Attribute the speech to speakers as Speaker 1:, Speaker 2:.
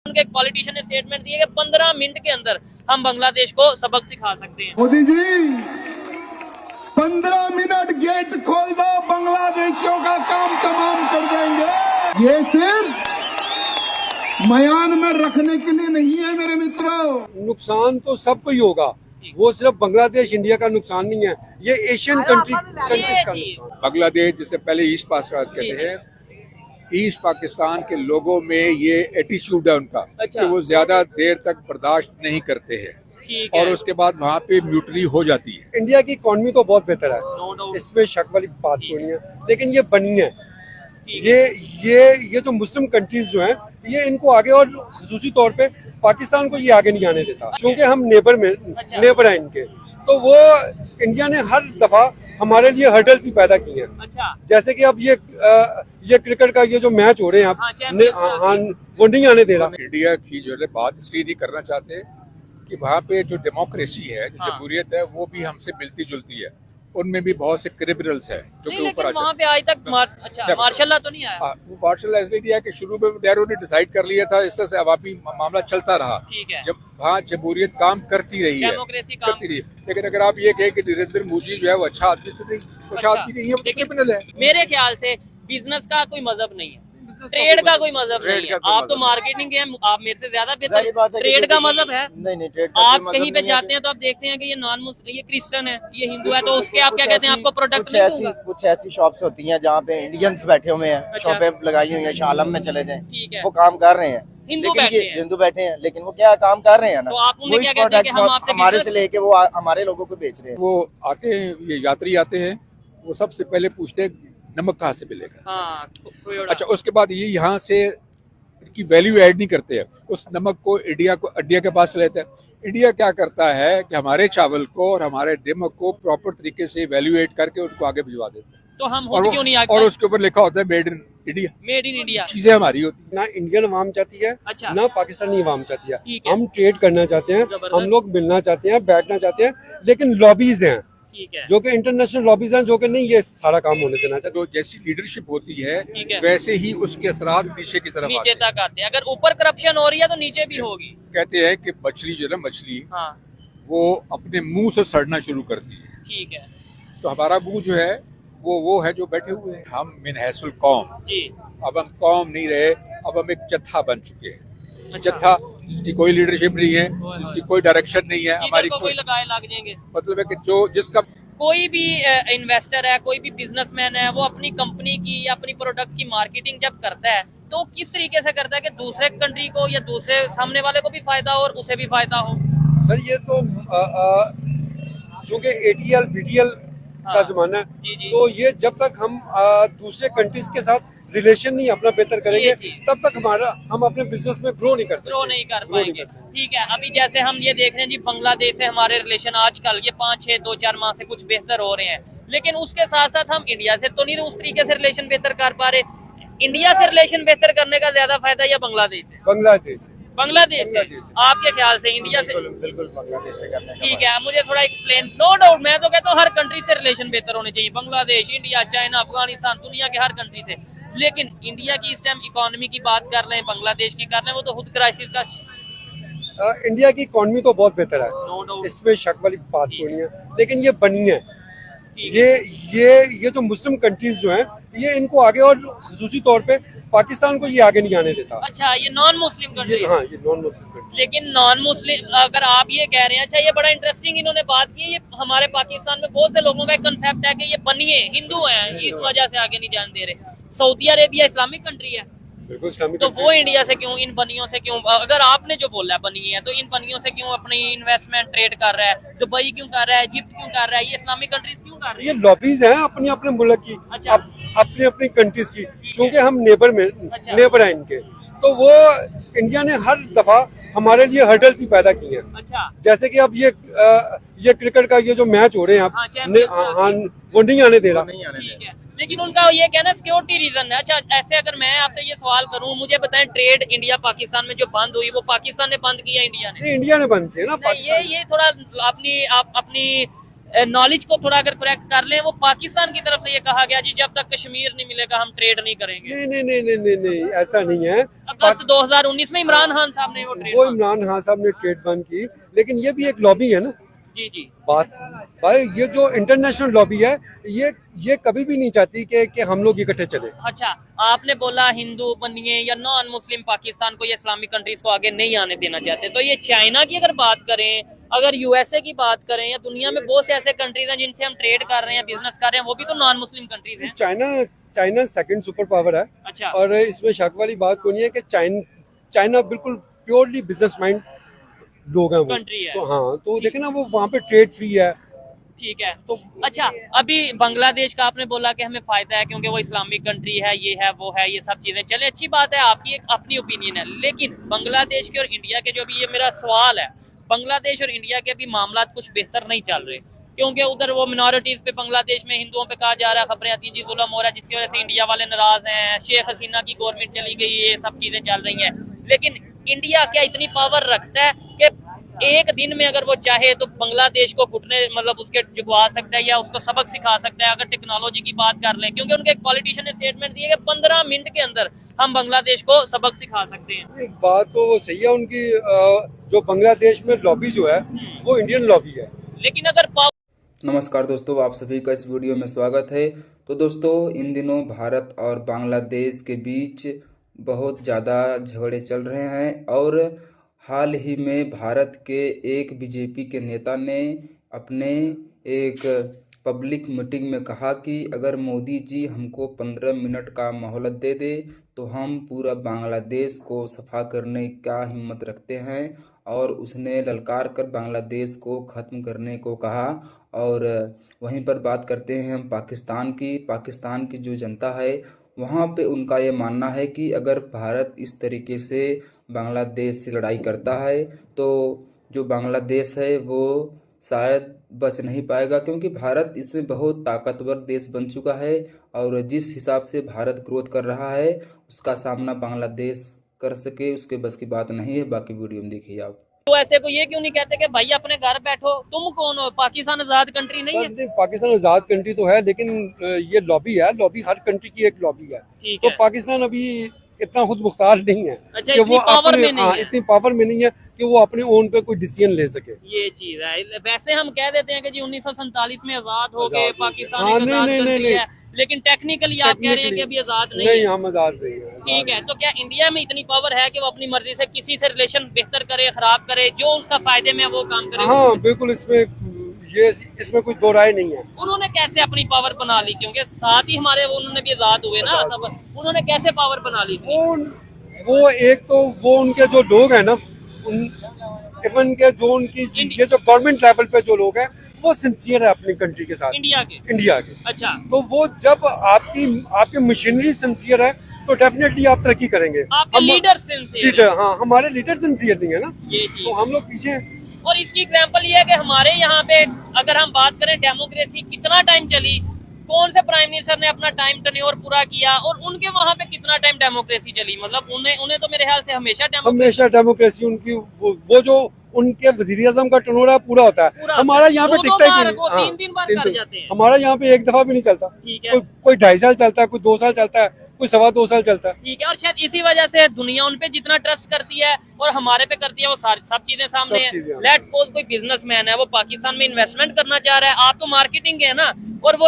Speaker 1: उनके एक पॉलिटिशियन ने स्टेटमेंट दिया कि 15 मिनट के अंदर हम बांग्लादेश को सबक सिखा सकते हैं।
Speaker 2: मोदी जी 15 मिनट गेट खोल दो, बांग्लादेशियों का काम तमाम कर देंगे। ये सिर्फ म्यान में रखने के लिए नहीं है मेरे मित्रों।
Speaker 3: नुकसान तो सबको ही होगा, वो सिर्फ बांग्लादेश इंडिया का नुकसान नहीं है, ये एशियन कंट्रीज का नुकसान।
Speaker 4: बांग्लादेश जिसे पहले ईस्ट पाकिस्तान कहते हैं, ईस्ट पाकिस्तान के लोगों में ये एटीट्यूड है उनका कि वो ज्यादा देर तक बर्दाश्त नहीं करते हैं और उसके बाद वहाँ पे म्यूटनी हो जाती है।
Speaker 3: इंडिया की इकोनॉमी तो बहुत बेहतर है, इसमें शक वाली बात कोई नहीं है, लेकिन ये बनी है ये जो मुस्लिम कंट्रीज जो हैं, ये इनको आगे और खसूसी तौर पे पाकिस्तान को ये आगे नहीं आने देता, क्योंकि हम नेबर हैं इनके। तो वो इंडिया ने हर दफा हमारे लिए हर्डल्स ही पैदा की हैं। जैसे कि अब ये क्रिकेट का ये जो मैच हो रहे हैं वो नहीं आने दे रहा।
Speaker 4: इंडिया की जो है बात इसलिए नहीं करना चाहते कि वहाँ पे जो डेमोक्रेसी है, जो जमहूरियत है, वो भी हमसे मिलती जुलती है। उनमें भी बहुत से क्रिमिनल्स हैं जो कि ऊपर
Speaker 1: वहाँ पे आज तक मार्शल लॉ तो नहीं आया।
Speaker 4: वो मार्शल लॉ इसलिए दिया कि शुरू में नेहरू ने डिसाइड कर लिया था, इस तरह से अवामी मामला चलता रहा। जब वहाँ जमहूरियत काम करती रही है, करती रही। लेकिन अगर आप ये कहें कि नरेंद्र मोदी जो है वो अच्छा आदमी तो नहीं, अच्छा आदमी नहीं है, वो क्रिमिनल है।
Speaker 1: मेरे ख्याल से बिजनेस का कोई मजहब नहीं है, ट्रेड का कोई मजहब नहीं है। आप तो मार्केटिंग के, आप मेरे से ज्यादा बेहतर। ट्रेड का मजहब है।
Speaker 5: नहीं, ट्रेड
Speaker 1: आप कहीं पे जाते हैं तो आप देखते हैं कि ये नॉन मुस्लिम, ये क्रिश्चियन है, ये हिंदू है, तो उसके आप क्या कहते हैं, आपको प्रोडक्ट नहीं दूंगा।
Speaker 5: कुछ ऐसी शॉप्स होती हैं जहाँ पे इंडियंस बैठे हुए हैं, शॉपें लगाई हुई हैं, शालम में चले जाएं, वो काम कर रहे हैं।
Speaker 1: हिंदू
Speaker 5: बैठे हैं, लेकिन वो क्या काम कर रहे हैं ना,
Speaker 1: तो आप उन्हें क्या कहते हैं कि हम आपसे
Speaker 5: हमारे से लेके वो हमारे लोगों को बेच रहे हैं।
Speaker 4: वो आते हैं, ये यात्री आते हैं, वो सबसे पहले पूछते हैं नमक कहाँ से मिलेगा। अच्छा, उसके बाद ये यहाँ से इनकी वैल्यू ऐड नहीं करते हैं, उस नमक को इंडिया के पास लेते हैं। इंडिया क्या करता है कि हमारे चावल को और हमारे नमक को प्रॉपर तरीके से वैल्यू ऐड करके उनको आगे भिजवा देते हैं।
Speaker 1: तो हम क्यों नहीं आगे?
Speaker 4: और उसके ऊपर लिखा होता है made in India.
Speaker 1: Made in India
Speaker 4: चीजें हमारी होती
Speaker 3: ना इंडियन अवाम चाहती है, ना पाकिस्तानी अवाम चाहती है। हम ट्रेड करना चाहते हैं, हम लोग मिलना चाहते हैं, बैठना चाहते हैं, लेकिन लॉबीज हैं जो कि इंटरनेशनल लॉबीज हैं, जो कि नहीं ये सारा काम होने देना चाहते।
Speaker 4: तो जैसी लीडरशिप होती है वैसे ही उसके असरात नीचे की तरफ
Speaker 1: नीचे तक आते हैं। अगर ऊपर करप्शन हो रही है तो नीचे भी होगी।
Speaker 4: कहते हैं कि मछली जो है मछली वो अपने मुंह से सड़ना शुरू करती है।
Speaker 1: ठीक है।
Speaker 4: तो हमारा मुंह जो है वो है जो बैठे हुए हैं। हम मिनहसुल कौम, अब हम कौम नहीं रहे, अब हम एक जत्था बन चुके हैं। जत्था जिसकी कोई लीडरशिप नहीं है, जिसकी कोई डायरेक्शन नहीं है, हमारी
Speaker 1: कोई लगाए लग जाएंगे।
Speaker 4: मतलब है कि जिसका
Speaker 1: कोई भी इन्वेस्टर है, कोई भी बिजनेसमैन है, वो अपनी कंपनी की या अपनी प्रोडक्ट की मार्केटिंग जब करता है तो किस तरीके से करता है कि दूसरे कंट्री को या दूसरे सामने वाले को भी फायदा हो और उसे भी फायदा हो।
Speaker 3: सर ये तो चूंकि ATL BTL का जमाना है, तो ये जब तक हम दूसरे कंट्रीज के साथ रिलेशन नहीं अपना बेहतर करेंगे तब तक हम अपने बिजनेस में ग्रो नहीं कर
Speaker 1: पाएंगे। ठीक है। अभी जैसे हम ये देख रहे हैं जी, बांग्लादेश से हमारे रिलेशन आजकल ये 5-6 2-4 माह से कुछ बेहतर हो रहे हैं, लेकिन उसके साथ साथ हम इंडिया से तो नहीं उस तरीके से रिलेशन बेहतर कर पा रहे। इंडिया से रिलेशन बेहतर करने का ज्यादा फायदा या बांग्लादेश से? बांग्लादेश से। आपके ख्याल से इंडिया से?
Speaker 5: बिल्कुल बांग्लादेश से करने का।
Speaker 1: ठीक है, मुझे थोड़ा एक्सप्लेन। नो डाउट, मैं तो कहता हूँ हर कंट्री से रिलेशन बेहतर होने चाहिए, बांग्लादेश, इंडिया, चाइना, अफगानिस्तान, दुनिया के हर कंट्री से। लेकिन इंडिया की इस टाइम इकोनॉमी की बात कर रहे हैं, बांग्लादेश की कर रहे हैं, वो तो खुद क्राइसिस का।
Speaker 3: इंडिया की इकोनॉमी तो बहुत बेहतर है, इसमें शक वाली बात कोई नहीं है, लेकिन ये बनी है ये जो मुस्लिम कंट्रीज जो हैं, ये इनको आगे और खसूसी तौर पे पाकिस्तान को ये आगे नहीं आने देता।
Speaker 1: अच्छा, ये नॉन मुस्लिम कंट्री?
Speaker 3: हाँ, ये नॉन मुस्लिम कंट्री।
Speaker 1: लेकिन नॉन मुस्लिम अगर आप ये कह रहे हैं, अच्छा ये बड़ा इंटरेस्टिंग इन्होंने बात की है, ये हमारे पाकिस्तान में बहुत से लोगों का एक कंसेप्ट है कि ये बनिए हिंदू हैं, इस वजह से आगे नहीं जाने दे रहे। सऊदी अरेबिया इस्लामिक कंट्री है,
Speaker 3: बिल्कुल इस्लामिक,
Speaker 1: तो वो इंडिया से क्यों, इन बनियों से क्यों, अगर आपने जो बोला है बनी है, तो इन बनियों से क्यों अपनी इन्वेस्टमेंट ट्रेड कर रहा है? दुबई क्यों कर रहा है, इजिप्ट क्यों कर रहा है, ये इस्लामिक कंट्रीज क्यों कर रही है?
Speaker 3: ये लॉबीज हैं अपनी अपने मुल्क की, अपनी कंट्रीज की, क्योंकि हम नेबर हैं इनके। तो वो इंडिया ने हर दफा हमारे लिए हर्डल्स ही पैदा की हैं। जैसे कि अब ये क्रिकेट का ये जो मैच हो रहे हैं वो नहीं आने दे रहा।
Speaker 1: लेकिन उनका ये कहना सिक्योरिटी रीजन है। अच्छा, ऐसे अगर मैं आपसे ये सवाल करूं, मुझे बताएं, ट्रेड इंडिया पाकिस्तान में जो बंद हुई, वो पाकिस्तान ने बंद किया, इंडिया ने?
Speaker 3: इंडिया ने बंद किया ना।
Speaker 1: ये थोड़ा अपनी नॉलेज को थोड़ा अगर करेक्ट कर लें, वो पाकिस्तान की तरफ से ये कहा गया जी जब तक कश्मीर नहीं मिलेगा हम ट्रेड नहीं करेंगे।
Speaker 3: नहीं, ऐसा नहीं है।
Speaker 1: अगस्त 2019 में इमरान खान साहब ने वो ट्रेड
Speaker 3: इमरान खान साहब ने ट्रेड बंद की, लेकिन ये भी एक लॉबी है ना।
Speaker 1: जी
Speaker 3: बात भाई, ये जो इंटरनेशनल लॉबी है, ये कभी भी नहीं चाहती कि हम लोग इकट्ठे चले।
Speaker 1: अच्छा, आपने बोला हिंदू बनिए या नॉन मुस्लिम पाकिस्तान को या इस्लामिक कंट्रीज को आगे नहीं आने देना चाहते, तो ये चाइना की अगर बात करें, अगर यूएसए की बात करें, या दुनिया में बहुत से ऐसे कंट्रीज हैं जिनसे हम ट्रेड कर रहे हैं, बिजनेस कर रहे हैं, वो भी तो नॉन मुस्लिम कंट्रीज हैं।
Speaker 3: चाइना सेकंड सुपर पावर है।
Speaker 1: अच्छा।
Speaker 3: और इसमें शक वाली बात कोई नहीं है कि चाइना बिल्कुल प्योरली बिजनेस माइंड लोग हैं,
Speaker 1: कंट्री है।
Speaker 3: तो हाँ, तो देखे ना, वो वहाँ पे ट्रेड फ्री है।
Speaker 1: ठीक है। तो अच्छा, अभी बांग्लादेश का आपने बोला कि हमें फायदा है क्योंकि वो इस्लामिक कंट्री है, ये है वो है, ये सब चीजें चले, अच्छी बात है, आपकी एक अपनी ओपिनियन है। लेकिन बांग्लादेश के और इंडिया के, जो भी ये मेरा सवाल है, बांग्लादेश और इंडिया के भी मामला कुछ बेहतर नहीं चल रहे, क्योंकि उधर वो मिनॉरिटीज पे, बांग्लादेश में हिंदुओं पे कहा जा रहा है, खबरें आती हैं जी जुल्म हो रहा है, जिसकी वजह से इंडिया वाले नाराज हैं, शेख हसीना की गवर्नमेंट चली गई, ये सब चीजें चल रही हैं। लेकिन इंडिया क्या इतनी पावर रखता है कि एक दिन में अगर वो चाहे तो बांग्लादेश को घुटने, मतलब उसके झुकवा सकता है या उसको सबक सिखा सकता है? अगर टेक्नोलॉजी की बात कर लें, क्योंकि उनके एक पॉलिटिशियन ने स्टेटमेंट दी है कि 15 मिनट के अंदर हम बांग्लादेश को सबक सिखा सकते हैं।
Speaker 3: बात तो सही है उनकी। जो बांग्लादेश में लॉबी जो है वो इंडियन लॉबी है।
Speaker 1: लेकिन अगर
Speaker 6: नमस्कार दोस्तों, आप सभी का इस वीडियो में स्वागत है। तो दोस्तों, इन दिनों भारत और बांग्लादेश के बीच बहुत ज़्यादा झगड़े चल रहे हैं, और हाल ही में भारत के एक बीजेपी के नेता ने अपने एक पब्लिक मीटिंग में कहा कि अगर मोदी जी हमको 15 मिनट का मोहलत दे दे तो हम पूरा बांग्लादेश को सफा करने का हिम्मत रखते हैं, और उसने ललकार कर बांग्लादेश को ख़त्म करने को कहा। और वहीं पर बात करते हैं हम पाकिस्तान की जो जनता है, वहाँ पे उनका ये मानना है कि अगर भारत इस तरीके से बांग्लादेश से लड़ाई करता है तो जो बांग्लादेश है वो शायद बच नहीं पाएगा, क्योंकि भारत इसमें बहुत ताकतवर देश बन चुका है, और जिस हिसाब से भारत ग्रोथ कर रहा है उसका सामना बांग्लादेश कर सके उसके बस की बात नहीं है। बाकी वीडियो में देखिए आप।
Speaker 1: तो ऐसे को ये क्यों नहीं कहते कि भाई अपने घर बैठो, तुम कौन हो, पाकिस्तान आजाद कंट्री नहीं है?
Speaker 3: पाकिस्तान आजाद कंट्री तो है, लेकिन ये लॉबी है, लॉबी हर कंट्री की एक लॉबी है। तो पाकिस्तान अभी इतना खुद मुख्तार नहीं है।
Speaker 1: अच्छा,
Speaker 3: कि वो
Speaker 1: पावर में नहीं है।
Speaker 3: इतनी पावर में नहीं है कि वो अपने ओन पे कोई डिसीजन ले सके।
Speaker 1: ये चीज है। वैसे हम कह देते हैं कि जी 1947 में आजाद हो गए पाकिस्तान,
Speaker 3: नहीं,
Speaker 1: लेकिन टेक्निकली आप कह रहे हैं कि अभी आजाद नहीं है।
Speaker 3: हम आजाद नहीं है।
Speaker 1: ठीक है, तो क्या इंडिया में इतनी पावर है कि वो अपनी मर्जी से किसी से रिलेशन बेहतर करे, खराब करे, जो उसका फायदे में वो काम करे?
Speaker 3: हाँ बिल्कुल, इसमें कोई दो राय नहीं है।
Speaker 1: उन्होंने कैसे अपनी पावर बना ली? क्योंकि साथ ही हमारे उन्होंने भी आजाद हुए ना सब, उन्होंने कैसे पावर बना ली?
Speaker 3: वो एक तो वो उनके जो लोग हैं ना, इवन के जो उनकी ये जो गवर्नमेंट लेवल पे जो लोग हैं वो सिंसियर है अपनी कंट्री के साथ, इंडिया के।
Speaker 1: अच्छा,
Speaker 3: तो वो जब आपकी मशीनरी सिंसियर है तो डेफिनेटली आप तरक्की करेंगे।
Speaker 1: आपके लीडर सिंसियर?
Speaker 3: हाँ, हमारे लीडर सिंसियर नहीं है ना,
Speaker 1: ये चीज
Speaker 3: तो हम लोग पीछे हैं।
Speaker 1: और इसकी एग्जांपल ये है कि हमारे यहाँ पे अगर हम बात करें डेमोक्रेसी कितना टाइम चली, कौन से प्राइम मिनिस्टर ने अपना टाइम टर्न्योर पूरा किया, और उनके वहाँ पे कितना टाइम डेमोक्रेसी चली? मतलब उन्हें तो मेरे ख्याल से हमेशा
Speaker 3: डेमोक्रेसी उनकी वो जो उनके वज़ीर-ए-आज़म का टर्नोवर है पूरा होता है। हमारा यहाँ पे टिकता ही नहीं,
Speaker 1: 3 बार कर जाते हैं।
Speaker 3: हमारा यहाँ पे एक दफा भी नहीं चलता। कोई 2.5 साल चलता है, कोई 2 साल चलता है, कोई 2.25 साल चलता है।
Speaker 1: ठीक है, और शायद इसी वजह से दुनिया उन पे जितना ट्रस्ट करती है और हमारे पे करती है, वो सब चीजें सामने है। लेट्स सपोज कोई बिजनेसमैन है, वो पाकिस्तान में इन्वेस्टमेंट करना चाह रहा है, आप तो मार्केटिंग है ना, और वो